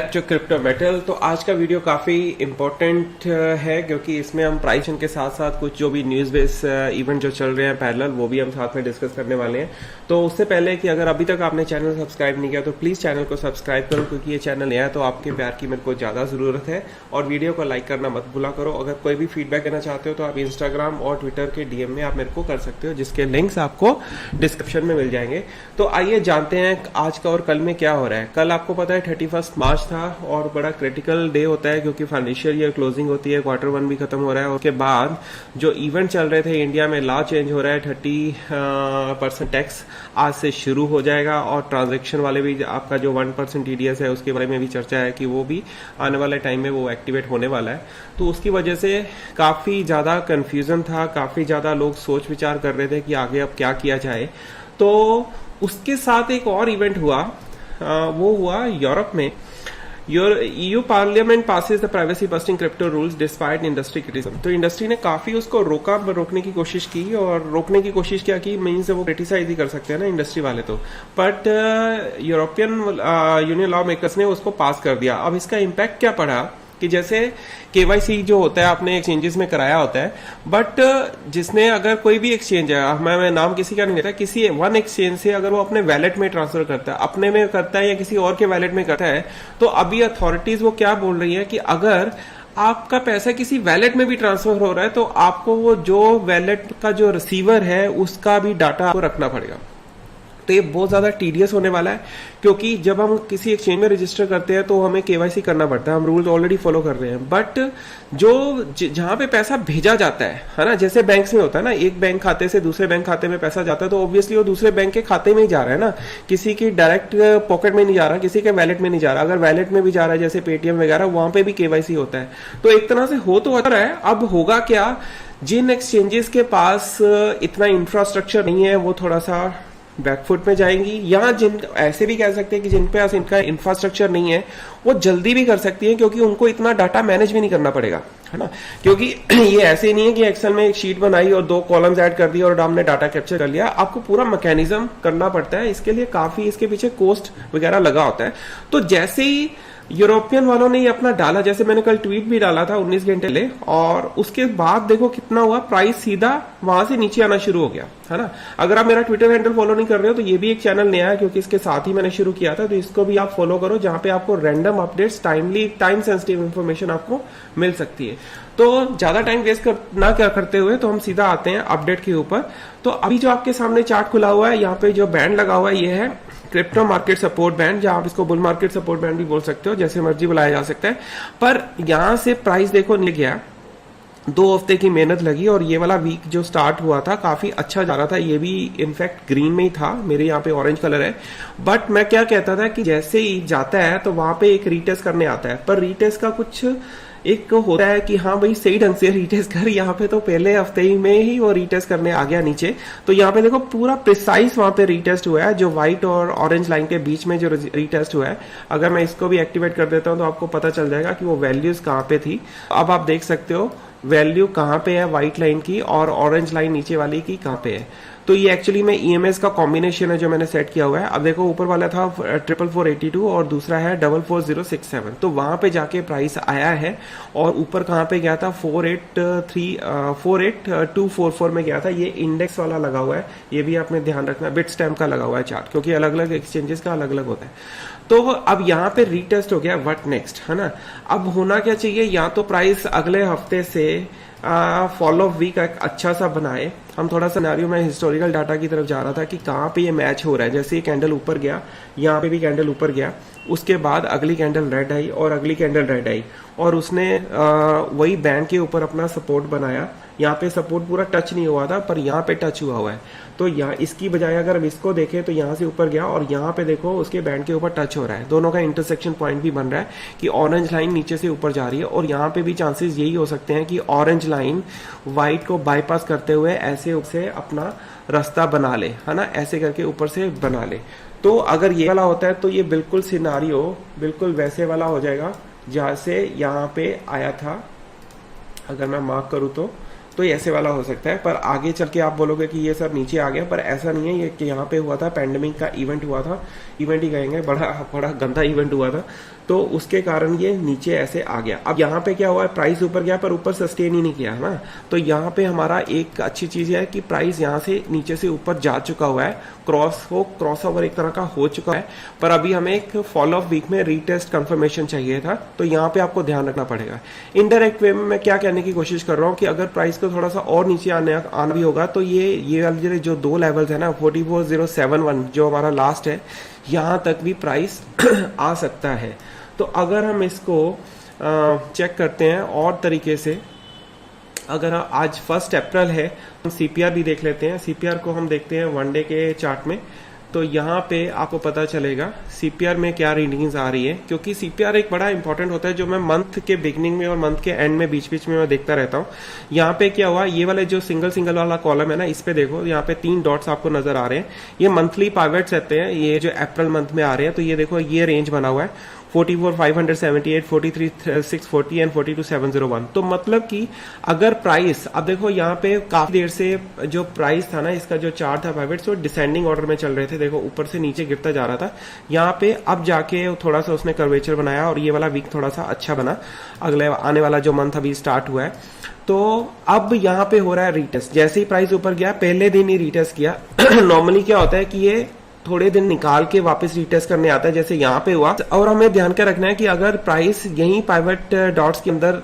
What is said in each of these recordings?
Back to crypto metal. तो आज का वीडियो काफ़ी इम्पोर्टेंट है क्योंकि इसमें हम प्राइसिंग के साथ साथ कुछ जो भी न्यूज़ बेस इवेंट जो चल रहे हैं पैरेलल वो भी हम साथ में डिस्कस करने वाले हैं। तो उससे पहले कि अगर अभी तक आपने चैनल सब्सक्राइब नहीं किया तो प्लीज़ चैनल को सब्सक्राइब करो, क्योंकि ये चैनल नया है तो आपके प्यार की मेरे को ज़्यादा ज़रूरत है। और वीडियो को लाइक करना मत भूला करो। अगर कोई भी फीडबैक देना चाहते हो तो आप इंस्टाग्राम और ट्विटर के DM में आप मेरे को कर सकते हो, जिसके लिंक्स आपको डिस्क्रिप्शन में मिल जाएंगे। तो आइए जानते हैं आज का और कल में क्या हो रहा है। कल आपको पता है 31 मार्च था और बड़ा क्रिटिकल डे होता है क्योंकि फाइनेंशियल ईयर क्लोजिंग होती है, Q1 भी खत्म हो रहा है। उसके बाद जो इवेंट चल रहे थे इंडिया में, लॉ चेंज हो रहा है, 30% टैक्स आज से शुरू हो जाएगा और ट्रांजैक्शन वाले भी आपका जो 1% TDS है उसके बारे में भी चर्चा है कि वो भी आने वाले टाइम में वो एक्टिवेट होने वाला है। तो उसकी वजह से काफी ज्यादा कंफ्यूजन था, काफी ज्यादा लोग सोच विचार कर रहे थे कि आगे अब क्या किया जाए। तो उसके साथ एक और इवेंट हुआ, वो हुआ यूरोप में। EU parliament passes the privacy busting crypto rules despite industry criticism. तो इंडस्ट्री ने काफी उसको रोकने की कोशिश की, और रोकने की कोशिश क्या की, मीन्स वो क्रिटिसाइज ही कर सकते हैं ना इंडस्ट्री वाले तो। But European union law makers ने उसको पास कर दिया। अब इसका इम्पैक्ट क्या पड़ा कि जैसे KYC जो होता है आपने एक्सचेंजेस में कराया होता है, बट जिसने अगर कोई भी एक्सचेंज है, मैं नाम किसी का नहीं लेता, किसी वन एक्सचेंज से अगर वो अपने वैलेट में ट्रांसफर करता है, अपने में करता है या किसी और के वैलेट में करता है, तो अभी अथॉरिटीज वो क्या बोल रही है कि अगर आपका पैसा किसी वैलेट में भी ट्रांसफर हो रहा है तो आपको वो जो वैलेट का जो रिसीवर है उसका भी डाटा आपको रखना पड़ेगा। तो ये बहुत ज्यादा टीडियस होने वाला है, क्योंकि जब हम किसी एक्सचेंज में रजिस्टर करते हैं तो हमें KYC करना पड़ता है, हम रूल्स ऑलरेडी फॉलो कर रहे हैं। बट जो जहां पे पैसा भेजा जाता है ना, जैसे बैंक्स में होता है ना, एक बैंक खाते से दूसरे बैंक खाते में पैसा जाता है तो ऑब्वियसली वो दूसरे बैंक के खाते में ही जा रहा है ना, किसी की डायरेक्ट पॉकेट में नहीं जा रहा, किसी के वैलेट में नहीं जा रहा। अगर वैलेट में भी जा रहा है जैसे पेटीएम वगैरह, वहां पे भी KYC होता है। तो एक तरह से हो तो अच्छा है। अब होगा क्या, जिन एक्सचेंजेस के पास इतना इंफ्रास्ट्रक्चर नहीं है वो थोड़ा सा बैकफुट में जाएंगी, या जिन ऐसे भी कह सकते हैं कि जिन पे इनका इंफ्रास्ट्रक्चर नहीं है वो जल्दी भी कर सकती है, क्योंकि उनको इतना डाटा मैनेज भी नहीं करना पड़ेगा, है ना। क्योंकि ये ऐसे नहीं है कि एक्सेल में एक शीट बनाई और 2 कॉलम्स ऐड कर दिए और हमने डाटा कैप्चर कर लिया। आपको पूरा मैकेनिज्म करना पड़ता है, इसके लिए काफी इसके पीछे कॉस्ट वगैरह लगा होता है। तो जैसे ही यूरोपियन वालों ने ये अपना डाला, जैसे मैंने कल ट्वीट भी डाला था 19 घंटे ले, और उसके बाद देखो कितना हुआ, प्राइस सीधा वहां से नीचे आना शुरू हो गया, है ना। अगर आप मेरा ट्विटर हैंडल फॉलो नहीं कर रहे हो तो ये भी एक चैनल नया है, क्योंकि इसके साथ ही मैंने शुरू किया था, तो इसको भी आप फॉलो करो, जहां पे आपको random updates, time sensitive information आपको मिल सकती है। तो ज्यादा टाइम वेस्ट ना क्या करते हुए तो हम सीधा आते हैं अपडेट के ऊपर। तो अभी जो आपके सामने चार्ट खुला हुआ है, यहाँ पे जो बैंड लगा हुआ है ये है क्रिप्टो मार्केट सपोर्ट बैंड, जहां आप इसको बुल मार्केट सपोर्ट बैंड भी बोल सकते हो, जैसे मर्जी बुलाया जा सकता है। पर यहां से प्राइस देखो नहीं गया, 2 हफ्ते की मेहनत लगी और ये वाला वीक जो स्टार्ट हुआ था काफी अच्छा जा रहा था। ये भी इनफैक्ट ग्रीन में ही था, मेरे यहाँ पे ऑरेंज कलर है। बट मैं क्या कहता था कि जैसे ही जाता है तो वहां पे एक रीटेस्ट करने आता है, पर रीटेस्ट का कुछ एक होता है कि हाँ भाई सही ढंग से रीटेस्ट कर। यहाँ पे तो पहले हफ्ते ही में ही वो रीटेस्ट करने आ गया नीचे। तो यहाँ पे देखो पूरा प्रिसाइज वहां पे रीटेस्ट हुआ है, जो व्हाइट और ऑरेंज लाइन के बीच में जो रीटेस्ट हुआ है। अगर मैं इसको भी एक्टिवेट कर देता हूँ तो आपको पता चल जाएगा कि वो वैल्यूज कहाँ पे थी। अब आप देख सकते हो वैल्यू कहाँ पे है व्हाइट लाइन की, और ऑरेंज लाइन नीचे वाली की कहाँ पे है। तो ये एक्चुअली में EMS का कॉम्बिनेशन है जो मैंने सेट किया हुआ है। अब देखो ऊपर वाला था 44482 और दूसरा है 44067। तो वहां पे जाके प्राइस आया है और ऊपर कहाँ पे गया था 48244 में गया था। ये इंडेक्स वाला लगा हुआ है, ये भी आपने ध्यान रखना, बिट स्टैम्प का लगा हुआ है चार्ट, क्योंकि अलग अलग एक्सचेंजेस का अलग अलग होता है। तो अब यहाँ पे रीटेस्ट हो गया, व्हाट नेक्स्ट, है ना। अब होना क्या चाहिए, या तो प्राइस अगले हफ्ते से फॉलो वीक एक अच्छा सा बनाए। हम थोड़ा सिनेरियो में हिस्टोरिकल डाटा की तरफ जा रहा था कि कहाँ पे ये मैच हो रहा है। जैसे ये कैंडल ऊपर गया, यहाँ पे भी कैंडल ऊपर गया, उसके बाद अगली कैंडल रेड आई और अगली कैंडल रेड आई, और उसने वही बैंड के ऊपर अपना सपोर्ट बनाया। यहाँ पे सपोर्ट पूरा टच नहीं हुआ था, पर यहाँ पे टच हुआ है। तो यहाँ इसकी बजाय अगर हम इसको देखें तो यहाँ से ऊपर गया और यहाँ पे देखो उसके बैंड के ऊपर टच हो रहा है। दोनों का इंटरसेक्शन पॉइंट भी बन रहा है कि ऑरेंज लाइन नीचे से ऊपर जा रही है, और यहाँ पे भी चांसेस यही हो सकते हैं कि ऑरेंज लाइन व्हाइट को बाईपास करते हुए ऐसे से अपना रास्ता बना ले, है ना, ऐसे करके ऊपर से बना ले। तो अगर ये वाला होता है तो ये बिल्कुल सिनारियो बिल्कुल वैसे वाला हो जाएगा जहां से यहाँ पे आया था। अगर मैं मार्क करूं तो तो ये ऐसे वाला हो सकता है। पर आगे चल के आप बोलोगे कि ये सब नीचे आ गया, पर ऐसा नहीं है। ये कि यहाँ पे हुआ था, पैंडेमिक का इवेंट हुआ था, इवेंट ही कहेंगे, बड़ा बड़ा गंदा इवेंट हुआ था, तो उसके कारण ये नीचे ऐसे आ गया। अब यहाँ पे क्या हुआ है, प्राइस ऊपर गया पर ऊपर सस्टेन ही नहीं किया है ना। तो यहाँ पे हमारा एक अच्छी चीज है कि प्राइस यहाँ से नीचे से ऊपर जा चुका हुआ है, क्रॉस ओवर एक तरह का हो चुका है। पर अभी हमें एक फॉलो ऑफ वीक में रीटेस्ट कंफर्मेशन चाहिए था, तो यहाँ पे आपको ध्यान रखना पड़ेगा। इनडायरेक्ट वे में मैं क्या कहने की कोशिश कर रहा हूँ कि अगर प्राइस को थोड़ा सा और नीचे आना भी होगा तो ये वाले जो दो लेवल्स है ना, 44071 जो हमारा लास्ट है, यहाँ तक भी प्राइस आ सकता है। तो अगर हम इसको चेक करते हैं और तरीके से, अगर आज 1 अप्रैल है, हम सीपीआर भी देख लेते हैं। सीपीआर को हम देखते हैं वन डे के चार्ट में, तो यहाँ पे आपको पता चलेगा सीपीआर में क्या रीडिंग्स आ रही है, क्योंकि सीपीआर एक बड़ा इंपॉर्टेंट होता है जो मैं मंथ के बिगनिंग में और मंथ के एंड में बीच बीच में मैं देखता रहता हूँ। यहाँ पे क्या हुआ, ये वाले जो सिंगल वाला कॉलम है ना, इस पे देखो, यहाँ पे 3 डॉट्स आपको नजर आ रहे हैं। ये मंथली पाइवट्स रहते हैं, ये जो अप्रैल मंथ में आ रहे हैं। तो ये देखो, ये रेंज बना हुआ है 44,578, 43,640 एंड 42,701। तो मतलब कि अगर प्राइस, अब देखो यहाँ पे काफी देर से जो प्राइस था ना, इसका जो चार्ट था पाइवट्स, वो डिसेंडिंग ऑर्डर में चल रहे थे। देखो ऊपर से नीचे गिरता जा रहा था, यहाँ पे अब जाके थोड़ा सा उसने कर्वेचर बनाया और ये वाला वीक थोड़ा सा अच्छा बना। अगले आने वाला जो मंथ अभी स्टार्ट हुआ है, तो अब यहाँ पे हो रहा है रीटेस्ट। जैसे ही प्राइस ऊपर गया, पहले दिन ही रीटेस्ट किया। नॉर्मली क्या होता है कि ये थोड़े दिन निकाल के वापस रीटेस्ट करने आता है, जैसे यहाँ पे हुआ। और हमें ध्यान क्या रखना है कि अगर प्राइस यहीं पाइवट डॉट्स के अंदर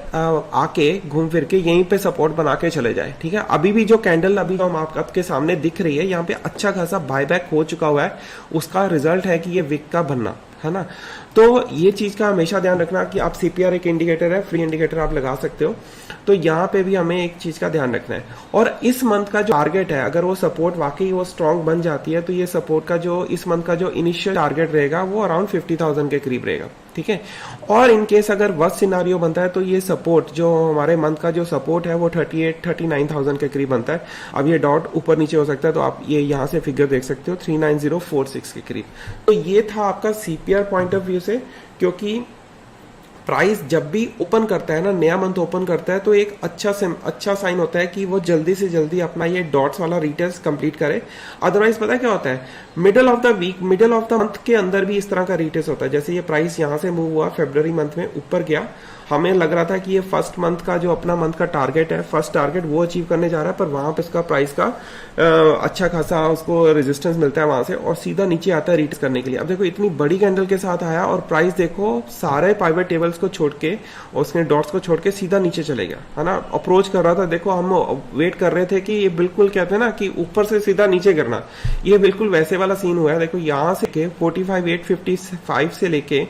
आके घूम फिर के यहीं पे सपोर्ट बना के चले जाए, ठीक है। अभी भी जो कैंडल अभी हम आपके सामने दिख रही है, यहाँ पे अच्छा खासा बायबैक हो चुका हुआ है, उसका रिजल्ट है कि ये विक का बनना है ना। तो ये चीज का हमेशा ध्यान रखना कि आप सीपीआर एक इंडिकेटर है, फ्री इंडिकेटर आप लगा सकते हो। तो यहाँ पे भी हमें एक चीज का ध्यान रखना है। और इस मंथ का जो टारगेट है, अगर वो सपोर्ट वाकई वो स्ट्रांग बन जाती है, तो ये सपोर्ट का जो इस मंथ का जो इनिशियल टारगेट रहेगा वो अराउंड 50,000 के करीब रहेगा, ठीक है। और इन केस अगर वर्स्ट सिनारियो बनता है, तो ये सपोर्ट जो हमारे मंथ का जो सपोर्ट है वो 39,000 के करीब बनता है। अब ये डॉट ऊपर नीचे हो सकता है, तो आप ये यहाँ से फिगर देख सकते हो 39046 के करीब। तो ये था आपका सीपीआर पॉइंट ऑफ व्यू से, क्योंकि प्राइस जब भी ओपन करता है ना, नया मंथ ओपन करता है, तो एक अच्छा साइन होता है कि वो जल्दी से जल्दी अपना ये डॉट्स वाला रीटेस्ट कंप्लीट करे। अदरवाइज पता है क्या होता है, middle of the week, middle of the month के अंदर भी इस तरह का रीटेस्ट होता है। जैसे ये प्राइस यहाँ से मूव हुआ, फरवरी मंथ में ऊपर गया, हमें लग रहा था कि ये फर्स्ट मंथ का जो अपना मंथ का टारगेट है, फर्स्ट टारगेट वो अचीव करने जा रहा है, पर वहां पे इसका प्राइस का अच्छा खासा उसको रेजिस्टेंस मिलता है वहां से, और सीधा नीचे आता है रीटेस्ट करने के लिए। अब देखो इतनी बड़ी कैंडल के साथ आया और प्राइस देखो सारे पाइवट टेबल्स को छोड़ के और उसने डॉट्स को छोड़ के सीधा नीचे चले गया, है ना। अप्रोच कर रहा था, देखो हम वेट कर रहे थे कि ये बिल्कुल कहते हैं ना कि ऊपर से सीधा नीचे गिरना, ये बिल्कुल वैसे वाला सीन हुआ है। देखो यहाँ से 45,855 से लेके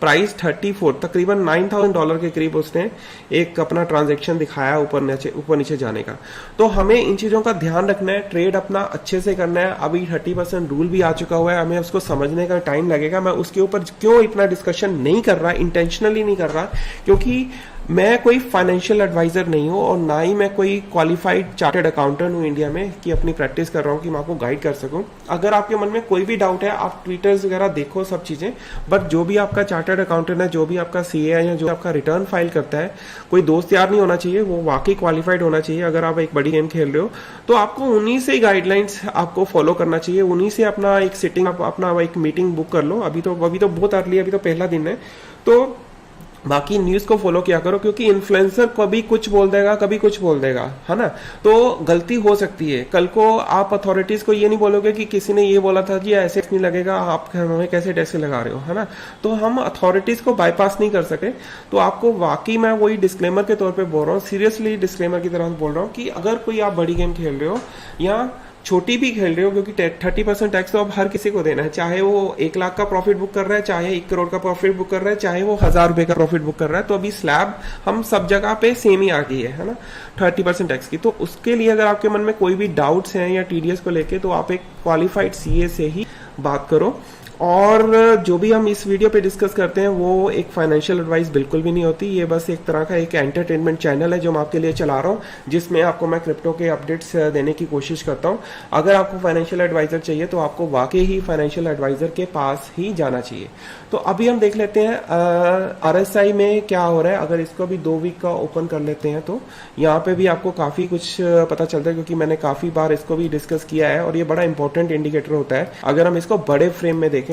प्राइस 34, तकरीबन $9,000 के करीब उसने एक अपना ट्रांजैक्शन दिखाया ऊपर नीचे जाने का। तो हमें इन चीजों का ध्यान रखना है, ट्रेड अपना अच्छे से करना है। अभी 30% रूल भी आ चुका हुआ है, हमें उसको समझने का टाइम लगेगा। मैं उसके ऊपर क्यों इतना डिस्कशन नहीं कर रहा, इंटेंशनली नहीं कर रहा, क्योंकि मैं कोई फाइनेंशियल एडवाइजर नहीं हूं और ना ही मैं कोई क्वालिफाइड चार्टर्ड अकाउंटेंट हूं इंडिया में कि अपनी प्रैक्टिस कर रहा हूं कि मैं आपको गाइड कर सकूं। अगर आपके मन में कोई भी डाउट है, आप ट्विटर्स वगैरह देखो, सब चीजें, बट जो भी आपका चार्टर्ड अकाउंटेंट है, जो भी आपका सीए है या जो आपका रिटर्न फाइल करता है, कोई दोस्त यार नहीं होना चाहिए, वो वाकई क्वालिफाइड होना चाहिए। अगर आप एक बड़ी गेम खेल रहे हो तो आपको उन्हीं से गाइडलाइंस आपको फॉलो करना चाहिए, उन्हीं से अपना एक सिटिंग, अपना एक मीटिंग बुक कर लो। अभी तो बहुत अर्ली, अभी तो पहला दिन है, तो बाकी न्यूज को फॉलो किया करो, क्योंकि इन्फ्लुएंसर कभी कुछ बोल देगा, कभी कुछ बोल देगा, है ना। तो गलती हो सकती है। कल को आप अथॉरिटीज को ये नहीं बोलोगे कि किसी ने ये बोला था कि ऐसे नहीं लगेगा, आप हमें कैसे टैक्स लगा रहे हो, है ना। तो हम अथॉरिटीज को बाईपास नहीं कर सके। तो आपको वाकई मैं वही डिस्क्लेमर के तौर पे बोल रहा हूँ, सीरियसली डिस्क्लेमर की तरह बोल रहा हूँ कि अगर कोई आप बड़ी गेम खेल रहे हो या छोटी भी खेल रहे हो, क्योंकि 30% टैक्स तो अब हर किसी को देना है, चाहे वो 1 लाख का प्रॉफिट बुक कर रहा है, चाहे 1 करोड़ का प्रॉफिट बुक कर रहा है, चाहे वो 1,000 रुपए का प्रॉफिट बुक कर रहा है। तो अभी स्लैब हम सब जगह पे सेम ही आ गई है ना, 30% टैक्स की। तो उसके लिए अगर आपके मन में कोई भी डाउट्स हैं या टीडीएस को लेके, तो आप एक क्वालिफाइड सीए से ही बात करो। और जो भी हम इस वीडियो पे डिस्कस करते हैं वो एक फाइनेंशियल एडवाइस बिल्कुल भी नहीं होती, ये बस एक तरह का एक एंटरटेनमेंट चैनल है जो मैं आपके लिए चला रहा हूँ, जिसमें आपको मैं क्रिप्टो के अपडेट्स देने की कोशिश करता हूँ। अगर आपको फाइनेंशियल एडवाइजर चाहिए तो आपको वाकई ही फाइनेंशियल एडवाइजर के पास ही जाना चाहिए। तो अभी हम देख लेते हैं RSI में क्या हो रहा है। अगर इसको भी 2 वीक का ओपन कर लेते हैं तो यहाँ पे भी आपको काफी कुछ पता चलता है, क्योंकि मैंने काफी बार इसको भी डिस्कस किया है और ये बड़ा इंपॉर्टेंट इंडिकेटर होता है अगर हम इसको बड़े फ्रेम में देखें।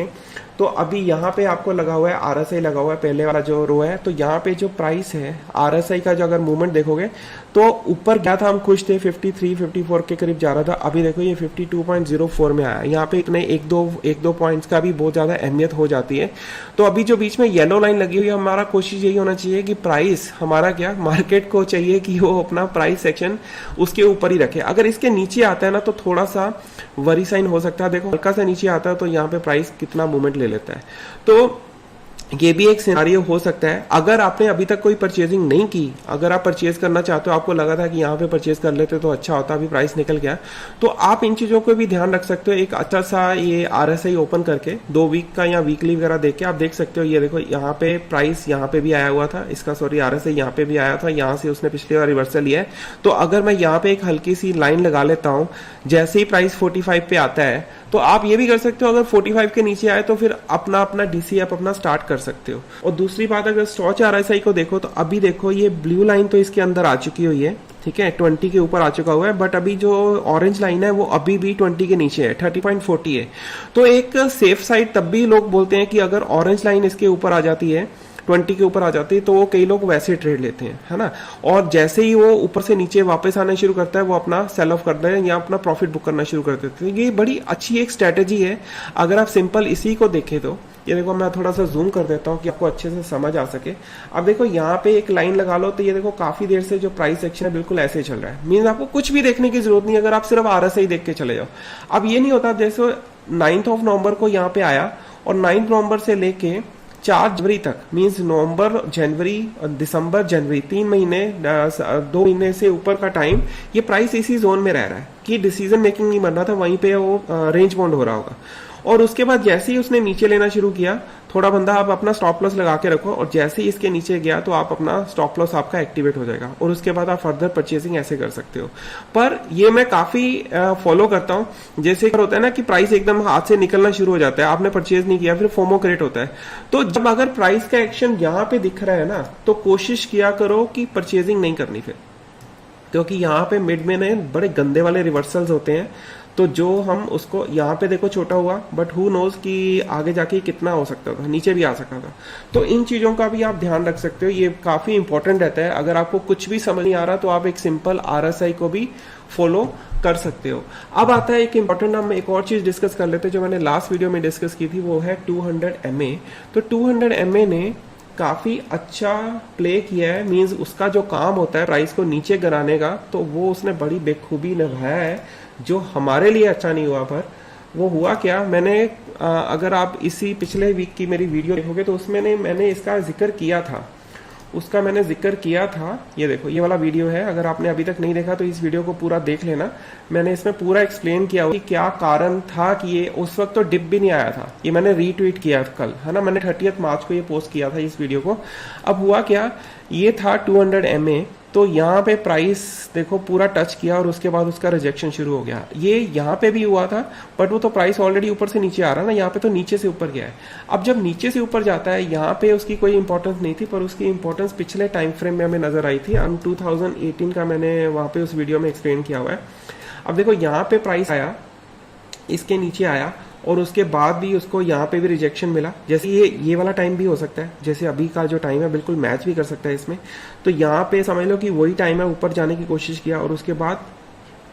तो अभी यहाँ पे आपको लगा हुआ है RSI लगा हुआ है, पहले वाला जो रो है। तो यहाँ पे जो प्राइस है RSI का जो अगर मूवमेंट देखोगे तो ऊपर गया था, हम खुश थे, 53 54 के करीब जा रहा था। अभी देखो ये 52.04 में आया। यहाँ पे इतने एक दो पॉइंट्स का भी बहुत ज्यादा अहमियत हो जाती है। तो अभी जो बीच में येलो लाइन लगी हुई है, हमारा कोशिश यही होना चाहिए कि प्राइस हमारा क्या, मार्केट को चाहिए कि वो अपना प्राइस सेक्शन उसके ऊपर ही रखे। अगर इसके नीचे आता है ना तो थोड़ा सा वरी साइन हो सकता है। देखो हल्का सा नीचे आता है तो यहाँ पे प्राइस कितना मूवमेंट ले लेता है। तो ये भी एक सिनेरियो हो सकता है। अगर आपने अभी तक कोई परचेजिंग नहीं की, अगर आप परचेज करना चाहते हो, आपको लगा था कि यहाँ पे परचेज कर लेते तो अच्छा होता, अभी प्राइस निकल गया, तो आप इन चीजों को भी ध्यान रख सकते हो। एक अच्छा सा ये RSI ओपन करके 2 वीक का या वीकली वगैरह देख के आप देख सकते हो। ये देखो यहाँ पे प्राइस यहाँ पे भी आया हुआ था, इसका सॉरी RSI यहाँ पे भी आया था, यहाँ से उसने पिछली बार रिवर्सल लिया है। तो अगर मैं यहाँ पे एक हल्की सी लाइन लगा लेता हूँ, जैसे ही प्राइस 45 पे आता है तो आप ये भी कर सकते हो, अगर 45 के नीचे आए तो फिर अपना DC आप अपना स्टार्ट कर सकते हो। और दूसरी बात, अगर स्टॉच RSI को देखो तो अभी देखो ये ब्लू लाइन तो इसके अंदर आ चुकी हुई है, ठीक है, 20 के ऊपर आ चुका हुआ है। बट अभी जो ऑरेंज लाइन है वो अभी भी 20 के नीचे है, 30.40 है। तो एक सेफ साइड तब भी लोग बोलते हैं कि अगर ऑरेंज लाइन इसके ऊपर आ जाती है, 20 के ऊपर आ जाती है, तो वो कई लोग वैसे ट्रेड लेते हैं, है ना। और जैसे ही वो ऊपर से नीचे वापस आना शुरू करता है वो अपना सेल ऑफ करते हैं या अपना प्रॉफिट बुक करना शुरू कर देते हैं। ये बड़ी अच्छी एक स्ट्रेटेजी है अगर आप सिंपल इसी को देखें तो। ये देखो मैं थोड़ा सा जूम कर देता हूँ कि आपको अच्छे से समझ आ सके। अब देखो यहाँ पे एक लाइन लगा लो तो ये देखो काफी देर से जो प्राइस सेक्शन है बिल्कुल ऐसे ही चल रहा है। मीन्स आपको कुछ भी देखने की जरूरत नहीं, अगर आप सिर्फ RSI देख के चले जाओ। अब ये नहीं होता, जैसे 9 नवंबर को यहाँ पे आया और 9 नवंबर से लेके 4 जनवरी तक, मीन्स नवंबर, जनवरी, दिसंबर, जनवरी, 3 महीने, 2 महीने से ऊपर का टाइम ये प्राइस इसी जोन में रह रहा है कि डिसीजन मेकिंग नहीं बन रहा था, वहीं पे वो रेंज बाउंड हो रहा होगा। और उसके बाद जैसे ही उसने नीचे लेना शुरू किया, थोड़ा बंदा आप अपना स्टॉप लॉस लगा के रखो, और जैसे ही इसके नीचे गया तो आप अपना स्टॉप लॉस आपका एक्टिवेट हो जाएगा और उसके बाद आप फर्दर परचेसिंग ऐसे कर सकते हो। पर ये मैं काफी फॉलो करता हूँ। जैसे होता है ना कि प्राइस एकदम हाथ से निकलना शुरू हो जाता है, आपने परचेज नहीं किया, फिर फोमो क्रिएट होता है। तो जब अगर प्राइस का एक्शन यहाँ पे दिख रहा है ना, तो कोशिश किया करो कि परचेजिंग नहीं करनी फिर, क्योंकि यहाँ पे मिड में ने बड़े गंदे वाले रिवर्सल्स होते हैं। तो जो हम उसको यहाँ पे देखो छोटा हुआ, बट हु नोज कि आगे जाके कितना हो सकता था, नीचे भी आ सकता था। तो इन चीजों का भी आप ध्यान रख सकते हो, ये काफी इंपॉर्टेंट रहता है। अगर आपको कुछ भी समझ नहीं आ रहा तो आप एक सिंपल RSI को भी फॉलो कर सकते हो। अब आता है एक इंपॉर्टेंट, हम एक और चीज डिस्कस कर लेते हैं जो मैंने लास्ट वीडियो में डिस्कस की थी, वो है 200 MA। तो 200 MA ने काफी अच्छा प्ले किया है। मींस उसका जो काम होता है प्राइस को नीचे गिराने का, तो वो उसने बड़ी बेखूबी निभाया है, जो हमारे लिए अच्छा नहीं हुआ। पर वो हुआ क्या, मैंने अगर आप इसी पिछले वीक की मेरी वीडियो देखोगे तो उसमें मैंने इसका जिक्र किया था, उसका मैंने जिक्र किया था। ये देखो ये वाला वीडियो है, अगर आपने अभी तक नहीं देखा तो इस वीडियो को पूरा देख लेना। मैंने इसमें पूरा एक्सप्लेन किया कि क्या कारण था कि ये उस वक्त तो डिप भी नहीं आया था। ये मैंने रीट्वीट किया कल, है ना, मैंने 30 मार्च को ये पोस्ट किया था इस वीडियो को। अब हुआ क्या, ये था 200 MA। तो यहाँ पे प्राइस देखो पूरा टच किया और उसके बाद उसका रिजेक्शन शुरू हो गया। ये यहाँ पे भी हुआ था, बट वो तो प्राइस ऑलरेडी ऊपर से नीचे आ रहा है ना, यहाँ पे तो नीचे से ऊपर गया है। अब जब नीचे से ऊपर जाता है, यहाँ पे उसकी कोई इंपॉर्टेंस नहीं थी, पर उसकी इंपॉर्टेंस पिछले टाइम फ्रेम में हमें नजर आई थी। 2018 का मैंने वहां पे उस वीडियो में एक्सप्लेन किया हुआ है। अब देखो यहाँ पे प्राइस आया, इसके नीचे आया, और उसके बाद भी उसको यहाँ पे भी रिजेक्शन मिला। जैसे ये वाला टाइम भी हो सकता है, जैसे अभी का जो टाइम है बिल्कुल मैच भी कर सकता है इसमें। तो यहाँ पे समझ लो कि वही टाइम है, ऊपर जाने की कोशिश किया और उसके बाद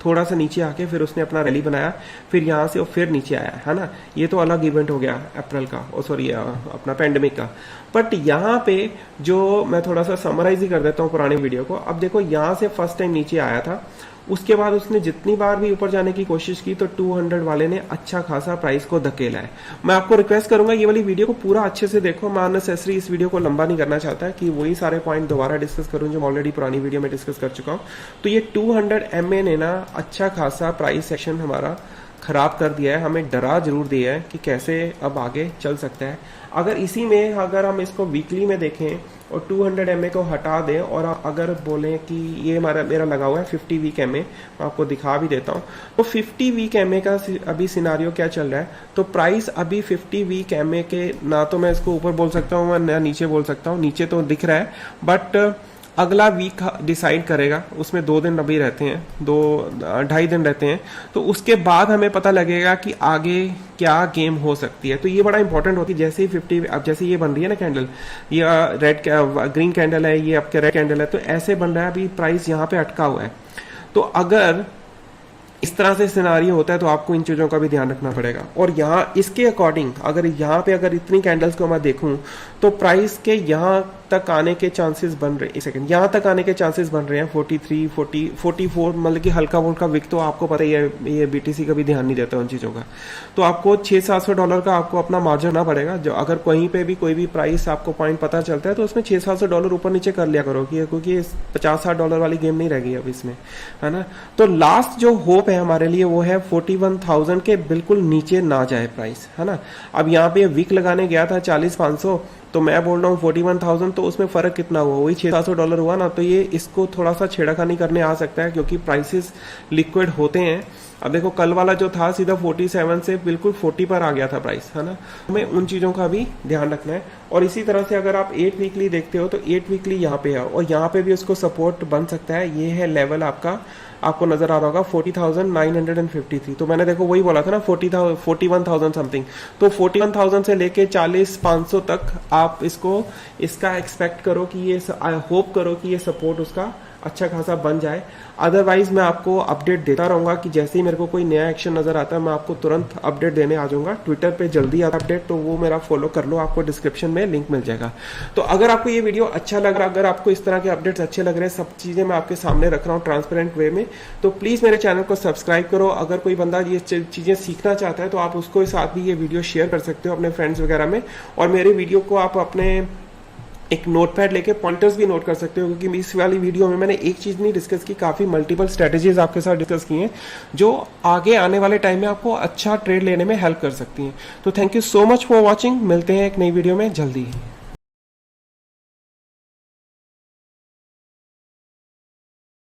थोड़ा सा नीचे आके फिर उसने अपना रैली बनाया, फिर यहाँ से फिर नीचे आया, है ना। ये तो अलग इवेंट हो गया अप्रैल का, सॉरी अपना पैंडेमिक का। बट यहाँ पे जो मैं थोड़ा सा समराइज ही कर देता हूँ पुराने वीडियो को। अब देखो यहाँ से फर्स्ट टाइम नीचे आया था, उसके बाद उसने जितनी बार भी ऊपर जाने की कोशिश की तो 200 वाले ने अच्छा खासा प्राइस को धकेला है। मैं आपको रिक्वेस्ट करूंगा ये वाली वीडियो को पूरा अच्छे से देखो। मैं अननेसेसरी इस वीडियो को लंबा नहीं करना चाहता कि वही सारे पॉइंट दोबारा डिस्कस करूं जो मैं ऑलरेडी पुरानी वीडियो में डिस्कस कर चुका हूं। तो ये 200 MA ने ना अच्छा खासा प्राइस सेक्शन हमारा खराब कर दिया है, हमें डरा जरूर दिया है कि कैसे अब आगे चल सकता है। अगर इसी में अगर हम इसको वीकली में देखें और 200 MA को हटा दें और अगर बोलें कि ये मेरा लगा हुआ है 50 वीक MA, मैं आपको दिखा भी देता हूँ। तो 50 वीक MA का अभी सिनारियो क्या चल रहा है, तो प्राइस अभी 50 वीक MA के, ना तो मैं इसको ऊपर बोल सकता हूँ ना नीचे बोल सकता हूँ, नीचे तो दिख रहा है बट अगला वीक डिसाइड करेगा, उसमें 2 दिन अभी रहते हैं, 2-2.5 दिन रहते हैं, तो उसके बाद हमें पता लगेगा कि आगे क्या गेम हो सकती है। तो ये बड़ा इंपॉर्टेंट होती है। जैसे ही 50, अब जैसे ये बन रही है ना कैंडल, ये ग्रीन कैंडल है, ये आपके रेड कैंडल है, तो ऐसे बन रहा है, अभी प्राइस यहाँ पे अटका हुआ है। तो अगर इस तरह से सिनारियो होता है तो आपको इन चीज़ों का भी ध्यान रखना पड़ेगा। और यहाँ इसके अकॉर्डिंग अगर यहाँ पे अगर इतनी कैंडल्स को मैं देखूं तो प्राइस के यहाँ तक आने के चांसेस बन रहे हैं, एक सेकंड, यहाँ तक आने के चांसेस बन रहे हैं 43, 40, 44, मतलब कि हल्का फुल्का विक, तो आपको पता ही है ये BTC का भी ध्यान नहीं देता उन चीज़ों का। तो आपको $600-700 का आपको अपना मार्जिन होना पड़ेगा। जो अगर कहीं पे भी कोई भी प्राइस आपको पॉइंट पता चलता है तो उसमें $600-700 ऊपर नीचे कर लिया करो, क्योंकि $50-60 वाली गेम नहीं रह गई अब इसमें, है ना। तो लास्ट जो होप है हमारे लिए वो है 41,000 के बिल्कुल नीचे ना जाए प्राइस, है ना। अब यहाँ पे वीक लगाने गया था 40,500, तो मैं बोल रहा हूँ 41,000, तो उसमें फर्क कितना हुआ, वही $600 हुआ ना। तो ये इसको थोड़ा सा छेड़खानी करने आ सकता है क्योंकि प्राइसेस लिक्विड होते हैं। अब देखो कल वाला जो था सीधा 47 से बिल्कुल 40 पर आ गया था प्राइस, है ना। हमें उन चीज़ों का भी ध्यान रखना है। और इसी तरह से अगर आप 8 वीकली देखते हो तो 8 वीकली यहाँ पे है और यहाँ पे भी उसको सपोर्ट बन सकता है। ये है लेवल आपका, आपको नजर आ रहा होगा 40,953। तो मैंने देखो वही बोला था ना 41,000 समथिंग, तो 41,000 से लेके 40,500 तक आप इसका एक्सपेक्ट करो कि ये, होप करो कि ये सपोर्ट उसका अच्छा खासा बन जाए। अदरवाइज मैं आपको अपडेट देता रहूंगा कि जैसे ही मेरे को कोई नया एक्शन नजर आता है मैं आपको तुरंत अपडेट देने आ जाऊंगा। ट्विटर पे जल्दी आता अपडेट, तो वो मेरा फॉलो कर लो, आपको डिस्क्रिप्शन में लिंक मिल जाएगा। तो अगर आपको ये वीडियो अच्छा लग रहा, अगर आपको इस तरह के अपडेट्स अच्छे लग रहे हैं, सब चीजें मैं आपके सामने रख रहा हूँ ट्रांसपेरेंट वे में, तो प्लीज मेरे चैनल को सब्सक्राइब करो। अगर कोई बंदा ये चीजें सीखना चाहता है तो आप उसको साथ भी ये वीडियो शेयर कर सकते हो अपने फ्रेंड्स वगैरह में। और मेरे वीडियो को आप अपने एक नोटपैड लेके पॉइंटर्स भी नोट कर सकते हो, क्योंकि इस वाली वीडियो में मैंने एक चीज नहीं डिस्कस की, काफी मल्टीपल स्ट्रेटेजीज आपके साथ डिस्कस की हैं जो आगे आने वाले टाइम में आपको अच्छा ट्रेड लेने में हेल्प कर सकती हैं। तो thank you so much for watching, मिलते हैं एक नई वीडियो में जल्दी ही।